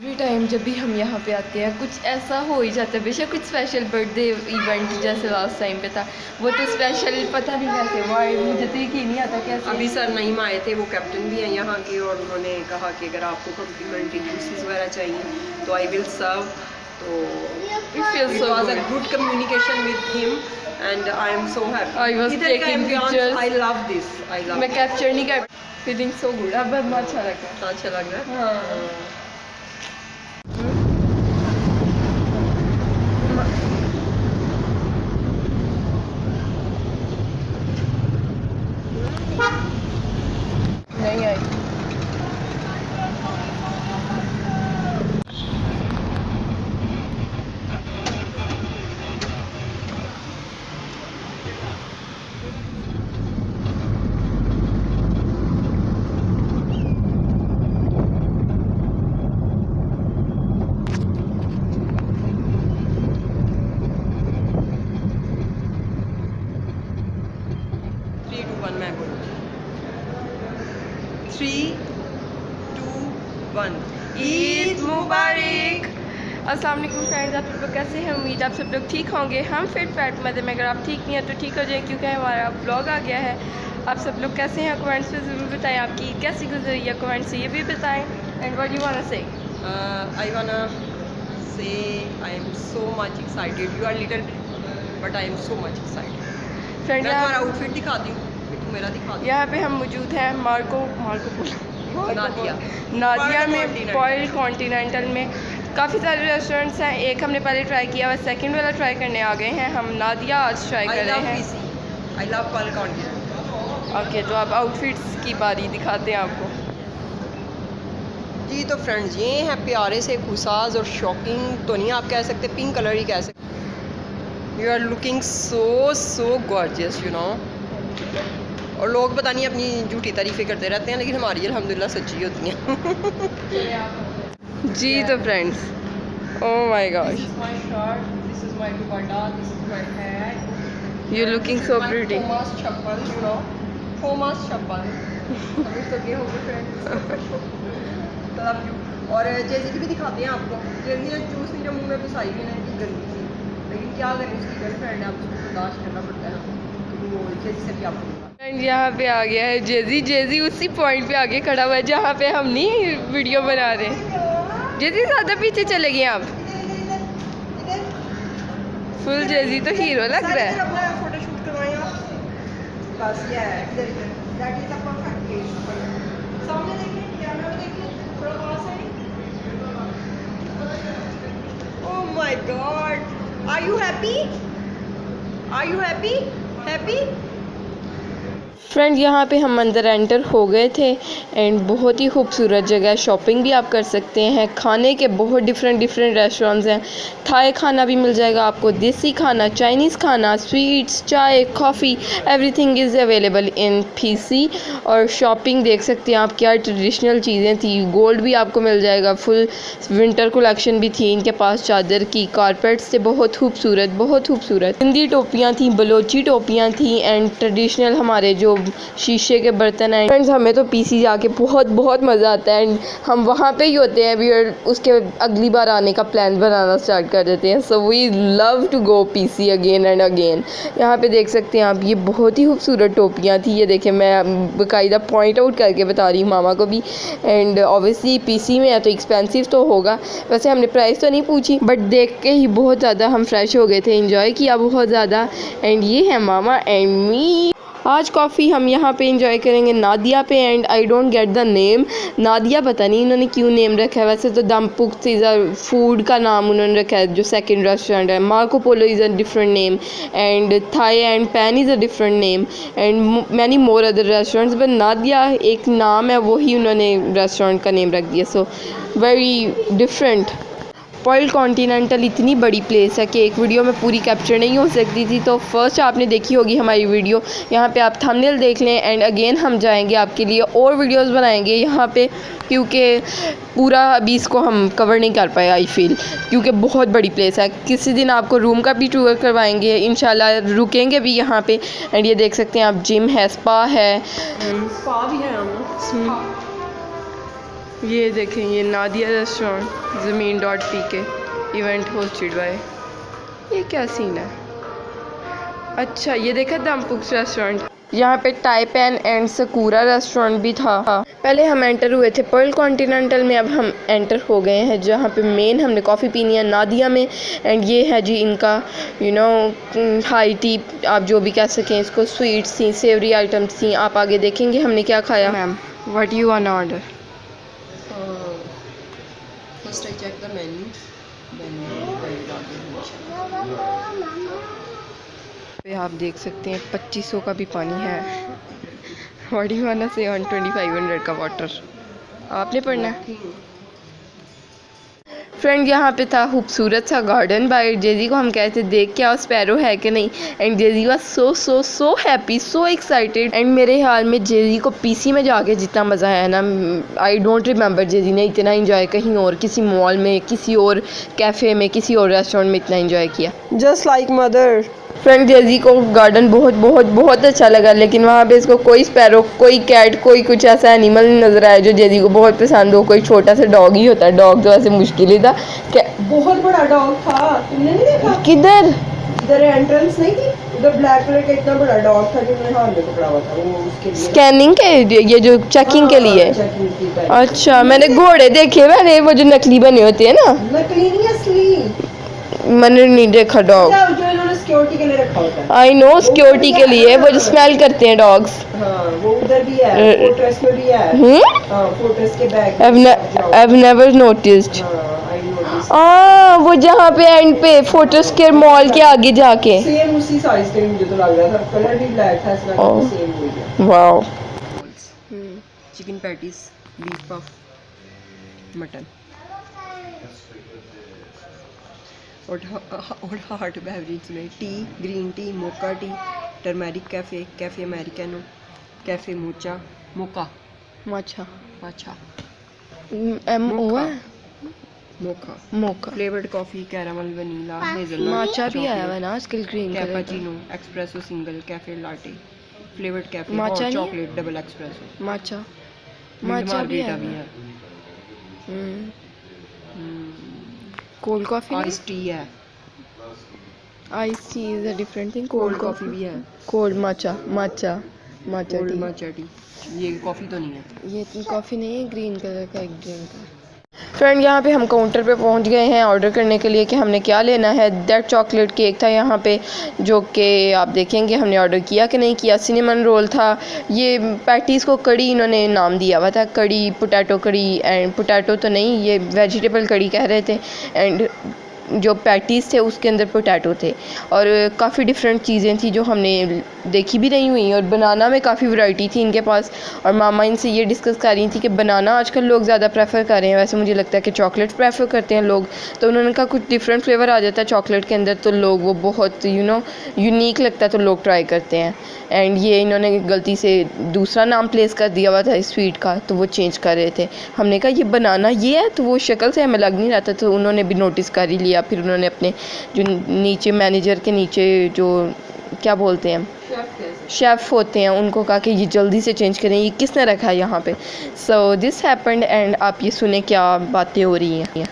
Every time जब भी हम यहाँ पे आते हैं कुछ ऐसा हो ही जाता है, बेशक कुछ स्पेशल बर्थडे इवेंट जैसे लास्ट टाइम पे था, वो तो स्पेशल पता नहीं कैसे हुआ, मुझे तो यकीन नहीं आता कैसे। अभी सर नईम आए थे, वो कैप्टन भी हैं यहाँ के, और उन्होंने कहा कि अगर आपको कम्प्लीमेंट्री जूसेस वगैरह चाहिए तो आई विल सर्व। तो it was a good communication with him and I am so happy. I was taking pictures. I love this, I love. मैं कैप्चर नहीं कर, फीलिंग सो गुड। अब बहुत अच्छा लग रहा है। अच्छा लग रहा है। हाँ। नहीं आई। ईद मुबारक। अस्सलाम वालेकुम फ्रेंड्स, आप सब लोग कैसे हैं? उम्मीद आप सब लोग ठीक होंगे। हम फिट फैट मदद में, अगर आप ठीक नहीं है तो ठीक हो जाए, क्योंकि हमारा ब्लॉग आ गया है। आप सब लोग कैसे हैं कमेंट्स में ज़रूर बताएं, आपकी ईद कैसी गुजरी है कमेंट्स से ये भी बताएं। And what you want to say? I want say I am so much excited. You are little but I am so much excited. Friend मैं तुम्हारा आउटफिट दिखाती हूँ, तुम मेरा दिखा दो। यहाँ पे हम मौजूद हैं मार्को नादिया में, पॉइल कॉन्टिनेंटल में। काफ़ी सारे रेस्टोरेंट्स हैं, एक हमने पहले ट्राई किया हुआ, सेकंड वाला ट्राई करने आ गए हैं हम। नादिया आज ट्राई कर रहे हैं। I love Pearl Continental. Okay, तो अब आउटफिट्स की बारी दिखाते हैं आपको। जी तो फ्रेंड्स, ये हैं प्यारे से खुसाज और शॉकिंग तो नहीं आप कह सकते, पिंक कलर ही कह सकते। You are looking so gorgeous, you know. और लोग पता नहीं अपनी झूठी तारीफ़ें करते रहते हैं, लेकिन हमारी अल्हम्दुलिल्लाह सच्ची होती हैं। जी तो friends, oh my God, you looking so pretty. और जेजी की भी दिखाते हैं आपको। जेजी ने जूस नहीं जो मुँह में घुसाई भी नहीं, गंदी थी, लेकिन क्या करें, उसकी गर्लफ्रेंड है, आप उसको बर्दाश्त करना पड़ता है। तो वो जेजी से भी आपको यहाँ पे आ गया है जेजी। जेजी उसी पॉइंट पे आगे खड़ा हुआ है जहाँ पे हम नहीं वीडियो बना रहे। जेजी ज़्यादा पीछे चले गए आप। फुल जेजी तो हीरो लग रहा है। अपना फोटोशूट करवाएं आप। बस ये है, इधर that is the perfect place. सामने देखिए, कैमरा में देखिए, थोड़ा पास है। Oh my god, are you happy? Are you happy? Happy? Friend, यहाँ पे हम अंदर एंटर हो गए थे एंड बहुत ही खूबसूरत जगह है। शॉपिंग भी आप कर सकते हैं, खाने के बहुत डिफरेंट रेस्टोरेंट्स हैं। थाई खाना भी मिल जाएगा आपको, देसी खाना, चाइनीज़ खाना, स्वीट्स, चाय, coffee, everything is available in PC. और शॉपिंग देख सकते हैं आप, क्या ट्रेडिशनल चीज़ें थी। गोल्ड भी आपको मिल जाएगा, फुल विंटर कलेक्शन भी थी इनके पास। चादर की कारपेट्स थे, बहुत खूबसूरत। हिंदी टोपियाँ थी, बलोची टोपियाँ थी एंड ट्रेडिशनल हमारे जो शीशे के बर्तन हैं। फ्रेंड्स, हमें तो पीसी जाके बहुत मज़ा आता है एंड हम वहाँ पे ही होते हैं भी, और उसके अगली बार आने का प्लान बनाना स्टार्ट कर देते हैं। So we love to go PC again and again. यहाँ पे देख सकते हैं आप, ये बहुत ही खूबसूरत टोपियाँ थी। ये देखें, मैं बाकायदा पॉइंट आउट करके बता रही हूँ मामा को भी। एंड ऑब्वियसली पीसी में है तो एक्सपेंसिव तो होगा। वैसे हमने प्राइस तो नहीं पूछी, बट देख के ही बहुत ज़्यादा हम फ्रेश हो गए थे, इंजॉय किया बहुत ज़्यादा। एंड ये है मामा एंड मी। आज कॉफ़ी हम यहाँ पे एंजॉय करेंगे नादिया पे। And I don't get the name. Nadia पता नहीं इन्होंने क्यों नेम रखा है। वैसे तो दमपुक फूड का नाम उन्होंने रखा है, जो सेकंड रेस्टोरेंट है। Marco Polo is a different name and Thai and Pan is a different name and many more other restaurants, but Nadia एक नाम है, वही उन्होंने रेस्टोरेंट का नेम रख दिया। So very different. Pearl Continental इतनी बड़ी प्लेस है कि एक वीडियो में पूरी कैप्चर नहीं हो सकती थी, तो फर्स्ट आपने देखी होगी हमारी वीडियो। यहाँ पे आप थंबनेल देख लें एंड अगेन हम जाएंगे आपके लिए और वीडियोस बनाएंगे यहाँ पे, क्योंकि पूरा अभी इसको हम कवर नहीं कर पाए आई फील, क्योंकि बहुत बड़ी प्लेस है। किसी दिन आपको रूम का भी टूर करवाएंगे इंशाल्लाह, रुकेंगे भी यहाँ पे। एंड ये देख सकते हैं आप, जिम है, स्पा है, स्पा भी है। ये देखें, ये नादिया रेस्टोरेंट ज़मीन.pk इवेंट होस्टेड बाय। ये क्या सीन है? अच्छा, ये देखा दमपुक्स रेस्टोरेंट। यहाँ पे टाइपैन एंड सकूरा रेस्टोरेंट भी था। पहले हम एंटर हुए थे पर्ल कॉन्टिनेंटल में, अब हम एंटर हो गए हैं जहाँ पे मेन हमने कॉफ़ी पीनी है नादिया में। एंड ये है जी इनका हाई टी, आप जो भी कह सकें इसको, स्वीट्स थी, सेवरी आइटम्स थी। आप आगे देखेंगे हमने क्या खाया। Ma'am, what you want order? First I check the menu, then I will order. पे आप देख सकते हैं 2500 का भी पानी है। What you want say on 2500 का वाटर? आपने पढ़ना है। फ्रेंड, यहाँ पे था खूबसूरत सा गार्डन बाय जेजी को हम कहते देख के आओ स्पैरो है कि नहीं। And JG was so happy, so excited. And मेरे ख्याल में जेजी को पीसी में जाके जितना मज़ा आया ना, आई डोंट रिमेंबर जेजी ने इतना इंजॉय कहीं और, किसी मॉल में, किसी और कैफ़े में, किसी और रेस्टोरेंट में इतना इंजॉय किया। Just like mother. फ्रेंड, जेजी को गार्डन बहुत अच्छा लगा, लेकिन वहाँ पे इसको कोई स्पैरो, कोई कैट, कोई कुछ ऐसा एनिमल नहीं नज़र आया जो जेजी को बहुत पसंद हो। कोई छोटा सा डॉग ही होता है, डॉग तो ऐसे मुश्किल ही था। बहुत बड़ा डॉग था, तुमने नहीं देखा? किधर? इधर एंट्रेंस नहीं थी, उधर ब्लैक कलर का इतना बड़ा डॉग था जो मैंने हाथ में पकड़ा हुआ था, वो उसके लिए स्कैनिंग के, ये जो चेकिंग के लिए। चेकिंग की टाइप। अच्छा, मैंने घोड़े देखे, मैंने वो जो नकली बने होते हैं ना। नकली नहीं, असली। मैंने नहीं देखा डॉग। जो इन्होंने सिक्योरिटी के लिए रखा होता है। आई नो, सिक्योरिटी के लिए, वो जो स्मेल करते हैं डॉग्स। हाँ, वो उधर भी है, फोर्ट्रेस में भी है। हाँ, फोर्ट्रेस के बैग। I've never noticed. हाँ, आई नोटिस। वो जहाँ पे एंड पे फोर्ट्रेस के मॉल के आगे जाके। सेम उसी साइज का मुझे तो लग रहा था, कलर भी ब्लैक था, इसका सेम हो गया। Wow. Chicken patties, beef puff, mutton और हॉट बेवरेज में tea, green tea, mocha tea, turmeric cafe, cafe americano, cafe mocha, mocha, matcha, अच्छा, MO है, mocha, mocha, flavoured coffee, caramel, vanilla, hazelnut, matcha भी आया हुआ है ना आजकल ग्रीन कलर का। Cappuccino, espresso single, cafe latte, flavoured cafe, matcha hot नहीं है? Chocolate, double espresso, matcha, matcha matcha भी भी है। है, कोल्ड कॉफी आइस टी है, ice tea is a different thing. Cold coffee भी है, कोल्ड माचा, माचा कोल्ड टी। Matcha tea. ये कॉफ़ी तो नहीं है, ये कॉफ़ी नहीं है, ग्रीन कलर का एक ड्रिंक है। फ्रेंड, यहाँ पे हम काउंटर पे पहुँच गए हैं ऑर्डर करने के लिए कि हमने क्या लेना है। दैट चॉकलेट केक था यहाँ पे, जो कि आप देखेंगे हमने ऑर्डर किया कि नहीं किया। सिनेमन रोल था। ये पैटीज़ को कड़ी इन्होंने नाम दिया हुआ था, कड़ी, पोटैटो कड़ी। एंड पोटैटो तो नहीं, ये वेजिटेबल कड़ी कह रहे थे। एंड जो पैटीज़ थे उसके अंदर पोटैटो थे, और काफ़ी डिफरेंट चीज़ें थी जो हमने देखी भी नहीं हुई। और बनाना में काफ़ी वैरायटी थी इनके पास। और मामा इनसे ये डिस्कस कर रही थी कि बनाना आजकल लोग ज़्यादा प्रेफर कर रहे हैं, वैसे मुझे लगता है कि चॉकलेट प्रेफर करते हैं लोग। तो उन्होंने कहा कुछ डिफरेंट फ्लेवर आ जाता है चॉकलेट के अंदर तो लोग वो बहुत यूनिक लगता है तो लोग ट्राई करते हैं। एंड ये इन्होंने गलती से दूसरा नाम प्लेस कर दिया हुआ था इस स्वीट का, तो वो चेंज कर रहे थे। हमने कहा ये बनाना ये है, तो वो शक्ल से हमें लग नहीं रहा था, तो उन्होंने भी नोटिस कर ही लिया। फिर उन्होंने अपने जो नीचे मैनेजर के नीचे जो क्या बोलते हैं शेफ़ होते हैं उनको कहा कि ये जल्दी से चेंज करें, ये किसने रखा है यहाँ पे। So this happened. एंड आप ये सुने क्या बातें हो रही हैं।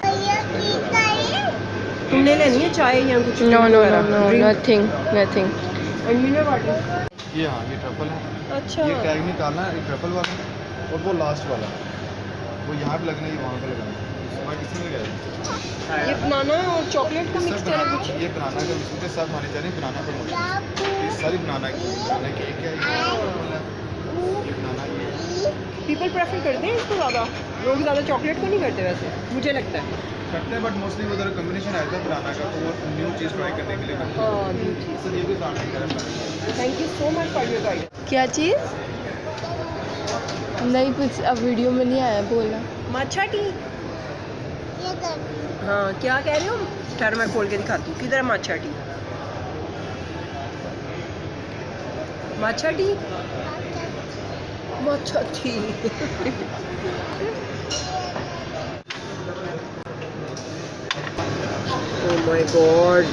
तुमने लेनी है चाय या कुछ? No no no no, nothing nothing. ये हाँ, ये ट्रफल है। अच्छा, ये टैग निकालना है, एक ट्रफल वाला और वो लास्ट वाला, वो यहाँ पे लगना है, ये वहाँ पे लगना है। किसी में गया ये बनाना और चॉकलेट का मिक्सचर है कुछ। ये बनाना का मिक्सचर के साथ हमारी चाहिए बनाना पर ये सारी बनाना की एक है, ये बनाना की। पीपल प्रेफर करते हैं इसको ज़्यादा, लोग ज़्यादा चॉकलेट को नहीं करते वैसे, मुझे लगता है। करते हैं, बट मोस्टली उधर कम्बिनेशन आया था बनाना का, तो वो न्यू चीज़ ट्राई करने के लिए करते हैं। हाँ, न्यू चीज़। सर ये भी बनाना ही करें। Thank you so much for your guide. क्या चीज़? नहीं, कुछ अब वीडियो में नहीं आया बोलना। Matcha tea. हाँ, क्या कह रहे हो? ठहर मैं खोल के दिखाती हूँ, किधर है matcha tea? Matcha tea, matcha tea. Oh my god.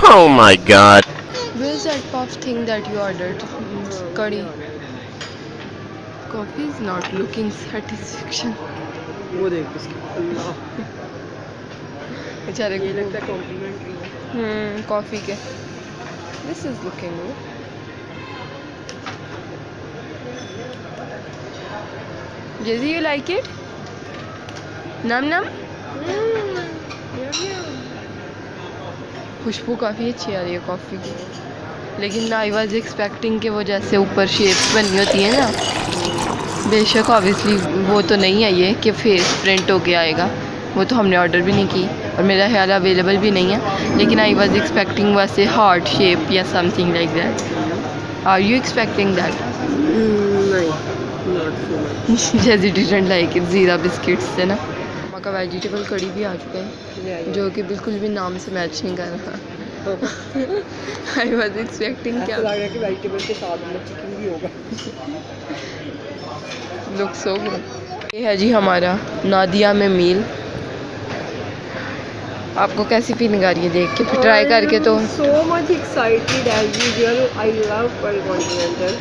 Oh my god. Where's that puff thing that you ordered? Curry. coffee is not looking satisfaction. वो देख इसकी अल्लाह, बेचारे ये लगता है कॉम्प्लीमेंट्री है। कॉफ़ी के. This is looking good. Jazzy, you like it? Num num? खुशबू काफ़ी अच्छी आ रही है कॉफ़ी की, लेकिन आई वाज एक्सपेक्टिंग कि वो जैसे ऊपर शेप्स बनी होती है ना, बेशक ऑब्वियसली वो तो नहीं आई है कि फेस प्रिंट होके आएगा, वो तो हमने ऑर्डर भी नहीं की और मेरा ख्याल अवेलेबल भी नहीं है, लेकिन आई वाज एक्सपेक्टिंग वैसे हार्ट शेप या something like that. Are you expecting that? नहीं, नॉट सो मच। जैसे डिडंट लाइक इट, ज़ीरा बिस्किट्स से ना. मामा का वेजिटेबल कड़ी भी आ चुका है जो कि बिल्कुल भी नाम से मैच नहीं कर रहा. आई वाज एक्सपेक्टिंग क्या लग रहा है कि वेजिटेबल के साथ में चिकन भी होगा। Look so good. ये है जी हमारा नादिया में मील. आपको कैसी फीलिंग आ रही है देख के? फिर ट्राई करके तो so much excited as usual. I love Pearl Continental.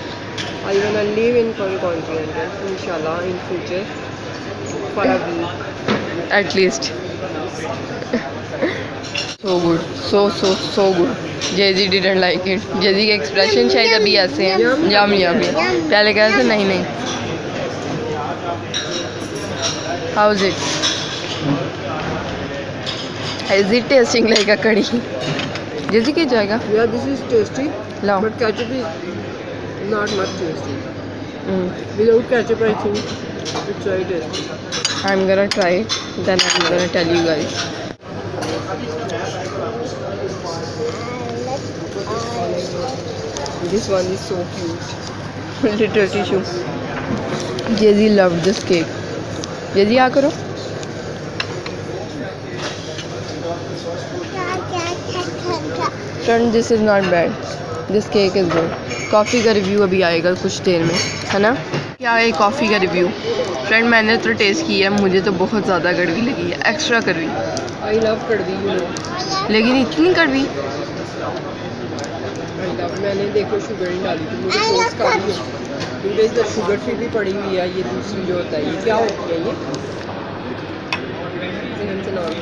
I wanna live in Pearl Continental inshallah in future for a week. at least. So good, so good. Jazzy didn't like it. Jazzy के expression शायद अभी ऐसे हैं, यम यम. पहले कह रहे थे नहीं नहीं. How is it? Is it tasting like a curry? Jazzy क्या जाएगा? Yeah, this is tasty, लाओ. but ketchup is not much tasty. Without ketchup, I think it's very tasty. I'm gonna try it, then I'm gonna tell you guys. This one is so cute. Little tissue. Jazzy loved this cake. Jazzy आ करो. Friend, this is not bad. This cake is good. Coffee का review अभी आएगा कुछ देर में, है ना? क्या है कॉफ़ी का रिव्यू? फ्रेंड मैंने तो टेस्ट किया है, मुझे तो बहुत ज़्यादा कड़वी लगी है, एक्स्ट्रा कड़वी. I love कड़वी, you know. लेकिन इतनी कड़वी? I love. मैंने देखो शुगर नहीं डाली थी, मुझे सोच काफ़ी है क्योंकि इधर शुगर फ्री भी पड़ी हुई है. ये दूसरी जो होता है, ये क्या होती है?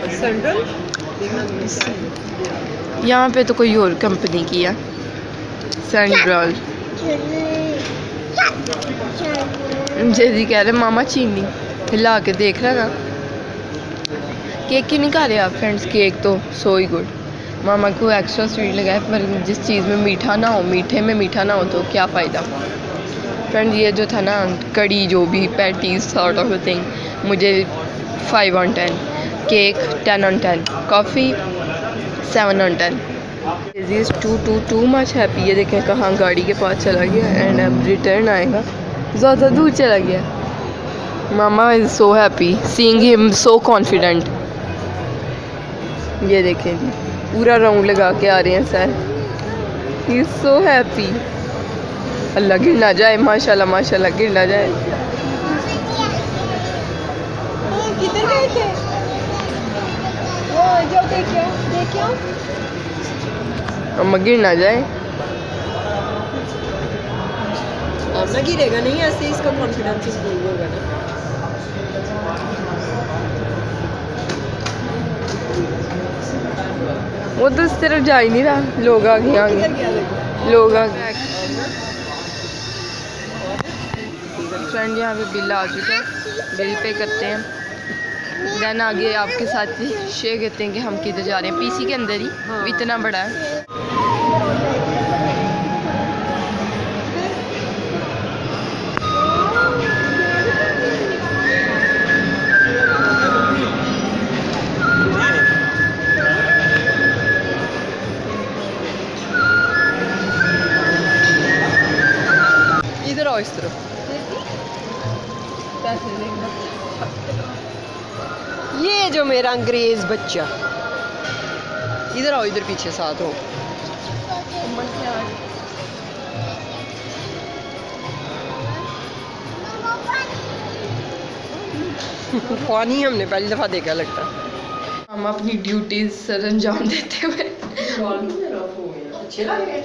ये सेंट्रल देखना. यहाँ पे तो कोई और कंपनी की है, सेंट्रल. जैसी कह रहे मामा चीनी हिला के देख रहा ना. केक क्यों नहीं खा रहे आप फ्रेंड्स? केक तो सो ही गुड. मामा को एक्स्ट्रा स्वीट लगा है, पर जिस चीज़ में मीठा ना हो, मीठे में मीठा ना हो तो क्या फ़ायदा. फ्रेंड ये जो था ना कड़ी, जो भी पैटीज सॉर्ट ऑफ थिंग, मुझे 5 on 10. Cake 10 on 10. Coffee 7 on 10. Jazzy is too much happy. ये देखें कहाँ गाड़ी के पास चला गया एंड अब रिटर्न आएगा, ज़्यादा दूर चला गया. Mama is so happy seeing him so confident. ये देखें जी पूरा राउंड लगा के आ रहे हैं sir. He is so happy. Allah गिर ना जाए, माशाल्लाह माशाल्लाह गिर ना जाए. किधर गए थे? वो जो देखियो अम्मा गिर ना जाए. अब ना गिरेगा नहीं, ऐसे इसका कॉन्फिडेंस इंप्रूव होगा ना. वो तो इस तरफ जा ही नहीं रहा. लोग आ गए, लोग आ गए. फ्रेंड यहाँ पे बिल आ चुका है, बिल पे करते हैं, देन आगे आपके साथ शेयर करते हैं कि हम किधर जा रहे हैं. पीसी के अंदर ही. हाँ. इतना बड़ा है. इधर आओ, इस तरफ. ये जो मेरा अंग्रेज बच्चा, इधर आओ, इधर पीछे साथ हो. पानी हमने पहली दफा देखा लगता है. हम अपनी ड्यूटीज सर अंजाम देते हुए.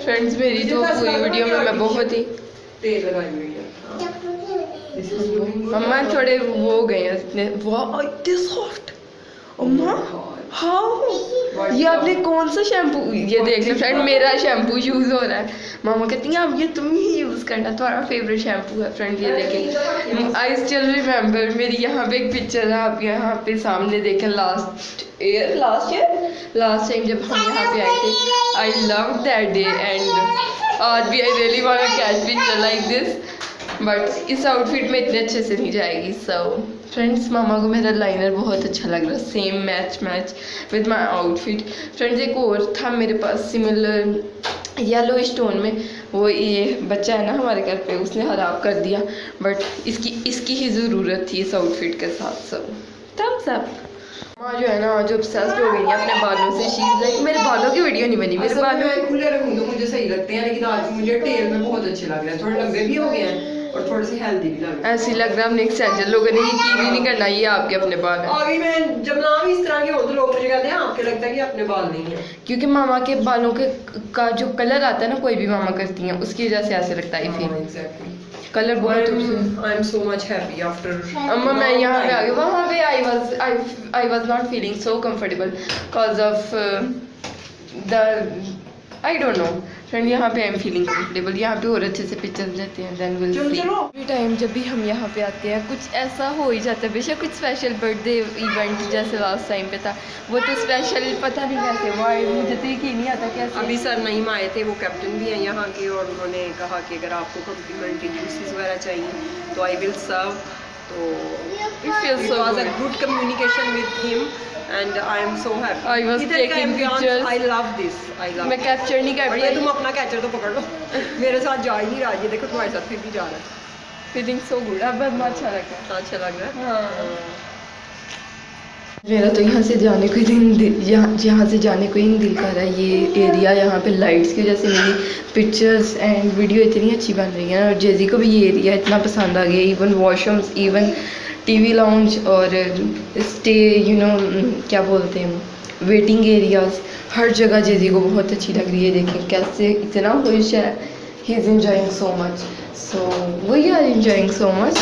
फ्रेंड्स मेरी तो पूरी वीडियो में मैं बहुत ही तेल लगाई हुई है. मम्मा थोड़े वो हो गए हैं इतने वाह इतने सॉफ्ट। अम्मा हाउ ये आपने कौन सा शैम्पू, ये देख लो फ्रेंड मेरा शैम्पू यूज़ हो रहा है। मामा कहती हैं अब ये तुम ही यूज़ करना, तुम्हारा फेवरेट शैम्पू है। फ्रेंड ये देखें, आई स्टिल रिमेंबर, मेरी यहाँ पे एक पिक्चर है, आप यहाँ पे सामने देखें, लास्ट टाइम जब हम यहाँ पे आए थे। I love that day and आज भी I really want to catch picture like this, but इस आउटफिट में इतने अच्छे से नहीं जाएगी। सो फ्रेंड्स मामा को मेरा लाइनर बहुत अच्छा लग रहा है, same match with my outfit. Friends एक और था मेरे पास सिमिलर येलो स्टोन में, वो ये बच्चा है ना हमारे घर पे, उसने ख़राब कर दिया, बट इसकी ही ज़रूरत थी इस आउटफिट के साथ। सब थम्स अप। माँ जो है ना आज ऑब्सेस्ड हो गई है अपने बालों से। शी इज लाइक मेरे बालों की वीडियो नहीं बनी, मेरे बालों मैं खुले रखूँ तो मुझे सही लगते हैं, लेकिन आज मुझे टेल में बहुत अच्छे लग रहे हैं, थोड़े लंबे भी हो गए हैं और थोड़े से हेल्दी भी लग रहे हैं। ऐसी लग रहा है नेक्स्ट सेंचुरी लोगों ने यकीन ही नहीं करना ये आपके अपने बाल हैं। आगे मैं जब नाम इस तरह के हो तो लोग मुझे कहते हैं आपके लगता है कि अपने बाल नहीं है, क्योंकि मामा के बालों के का जो कलर आता है ना, कोई भी मामा करती हैं उसकी वजह से ऐसे लगता है फिर एग्जैक्टली कलर बहुत खूबसूरत। आई am so much happy after. अम्मा मैं यहाँ पे आ गई, वहाँ पे I was not feeling so comfortable because of the I don't know. Friend यहाँ पे आई एम फीलिंग कंफर्टेबल, यहाँ पे और अच्छे से पिक्चर्स लेते हैं, then will see. Every time जब भी हम यहाँ पे आते हैं कुछ ऐसा हो ही जाता है, बेशक कुछ स्पेशल बर्थडे इवेंट जैसे लास्ट टाइम पे था, वो तो स्पेशल पता नहीं कैसे हुआ, मुझे तो यकीन नहीं आता कैसे। अभी सर नईम आए थे, वो कैप्टन भी हैं यहाँ के, और उन्होंने कहा कि अगर आपको कम्प्लीमेंट्री जूसेस वगैरह चाहिए तो आई विल सर्व। तो It feels so was a good. good communication with him and I am so happy. I was इधर का taking ambience, pictures. I love this. I love मैं this. कैप्चर नहीं कर और ये पाई। तुम अपना कैचर तो पकड़ लो, मेरे साथ जा ही नहीं रहा, ये देखो तुम्हारे साथ फिर भी जा रहा है। फीलिंग सो गुड, अब बहुत अच्छा लग रहा है। अच्छा लग रहा है। हाँ। मेरा तो यहाँ से जाने को यहाँ से जाने को ही नहीं दिल कर रहा है। ये एरिया यहाँ पे लाइट्स की वजह से मेरी पिक्चर्स एंड वीडियो इतनी अच्छी बन रही है, और जेजी को भी ये एरिया इतना पसंद आ गया, even washrooms, even TV lounge और स्टे क्या बोलते हैं वेटिंग एरियाज, हर जगह जेजी को बहुत अच्छी लग रही है। देखें कैसे इतना खुश है, he is enjoying so much, so we are enjoying so much.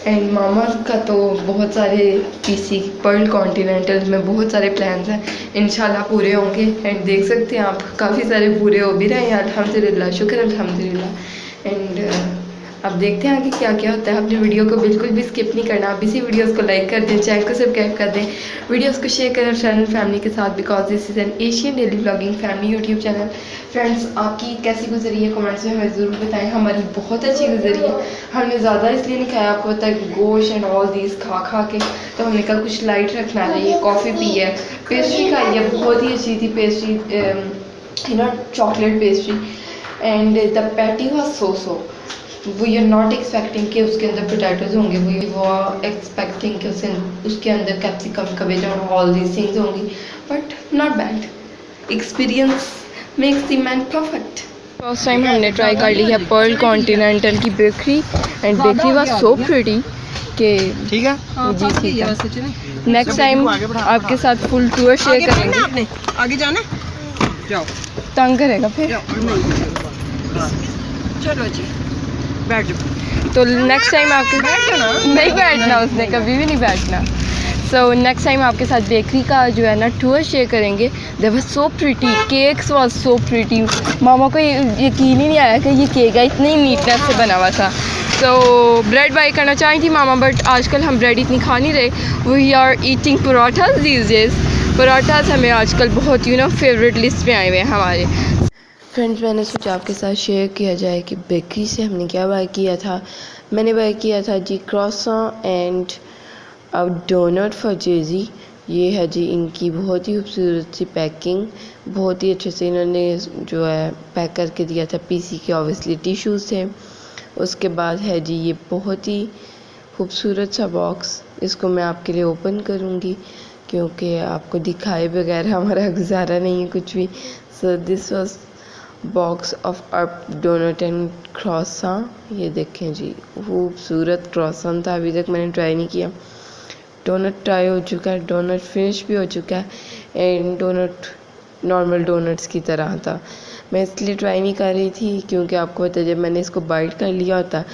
And mama का तो बहुत सारे पीसी पर्ल कॉन्टिनेंटल में बहुत सारे प्लान्स हैं, इंशाल्लाह पूरे होंगे। एंड देख सकते हैं आप काफ़ी सारे पूरे हो भी रहे हैं, अल्हम्दुलिल्लाह, शुक्र अल्हम्दुलिल्लाह। एंड अब देखते हैं आगे क्या क्या होता है। अपने वीडियो को बिल्कुल भी स्किप नहीं करना, आप इसी वीडियोस को लाइक कर दें, चैनल को सब्सक्राइब कर दें, वीडियोस को शेयर करें फ्रेंड फैमिली के साथ, because this is an Asian daily vlogging family YouTube channel. Friends आपकी कैसी गुजरी है कमेंट्स में हमें ज़रूर बताएं। हमारी बहुत अच्छी गुजरी है, हमने ज़्यादा इसलिए नहीं खाया, आपको पता है गोश्त एंड ऑल दीज खा के, तो हमने कहा कुछ लाइट रखना चाहिए। कॉफ़ी पी है, पेस्ट्री खाई है, बहुत ही अच्छी थी pastry, chocolate pastry, and the patty was so we are not expecting कि उसके अंदर पोटैटोज होंगे, वी वर एक्सपेक्टिंग कि उसके अंदर कैप्सिकम, कबेज और ऑल दीज थिंग्स होंगी, but not bad. Experience makes the man perfect. First time हमने ट्राई कर ली है पर्ल कॉन्टिनेंटल की bakery, and bakery was so pretty कि ठीक है। जी ठीक है। नेक्स्ट टाइम आपके साथ फुल टूर शेयर करेंगे। आपने आगे जाना जाओ, तंग करेगा फिर, चलो जी बैठ जाओ। तो नेक्स्ट टाइम आपके नहीं बैठना, उसने कभी भी नहीं बैठना। सो नेक्स्ट टाइम आपके साथ बेकरी का जो है ना टूर शेयर करेंगे। They was so pretty, cakes was so pretty, mama को यकीन ही नहीं आया कि ये केक है, इतनी नीटनेस से बना हुआ था। सो ब्रेड बाई करना चाही थी मामा, बट आजकल हम ब्रेड इतनी खा नहीं रहे, we are eating parathas these days. Parathas हमें आजकल बहुत फेवरेट लिस्ट में आए हुए हैं हमारे। फ्रेंड्स मैंने सोचा आपके साथ शेयर किया जाए कि बेकरी से हमने क्या बाय किया था। मैंने बाय किया था जी क्रॉसॉन एंड डोनट फॉर जेजी। ये है जी इनकी बहुत ही खूबसूरत सी पैकिंग, बहुत ही अच्छे से इन्होंने जो है पैक करके दिया था। पीसी के ऑब्वियसली टिश्यूज़ थे। उसके बाद है जी ये बहुत ही खूबसूरत सा बॉक्स, इसको मैं आपके लिए ओपन करूँगी क्योंकि आपको दिखाए बगैर हमारा गुजारा नहीं है कुछ भी। So this was box of up donut and croissant. ये देखें जी खूबसूरत क्रॉसॉन था, अभी तक मैंने ट्राई नहीं किया। डोनट ट्राई हो चुका है, डोनट फिनिश भी हो चुका है, एंड डोनट नॉर्मल डोनट्स की तरह था। मैं इसलिए ट्राई नहीं कर रही थी क्योंकि आपको पता है जब मैंने इसको बाइट कर लिया होता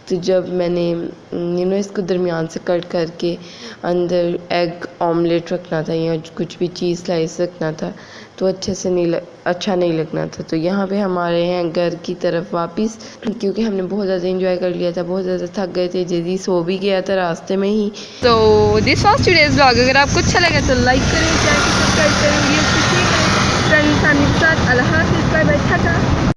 तो जब मैंने इसको दरमियान से कट करके अंदर एग ऑमलेट रखना था या कुछ भी चीज़ स्लाइस रखना था तो अच्छा नहीं लगना था। तो यहाँ पे हमारे हैं घर की तरफ वापस, क्योंकि हमने बहुत ज़्यादा इंजॉय कर लिया था, बहुत ज़्यादा थक गए थे, जल्दी सो भी गया था रास्ते में ही। तो दिस वाज टुडेज़ व्लॉग। अगर आपको अच्छा लगा तो लाइक करें, चैनल को सब्सक्राइब करें, वीडियो को शेयर करें, फ्रेंड फैमिली के साथ। अल्लाह हाफ़िज़, बाय बाय, टाटा।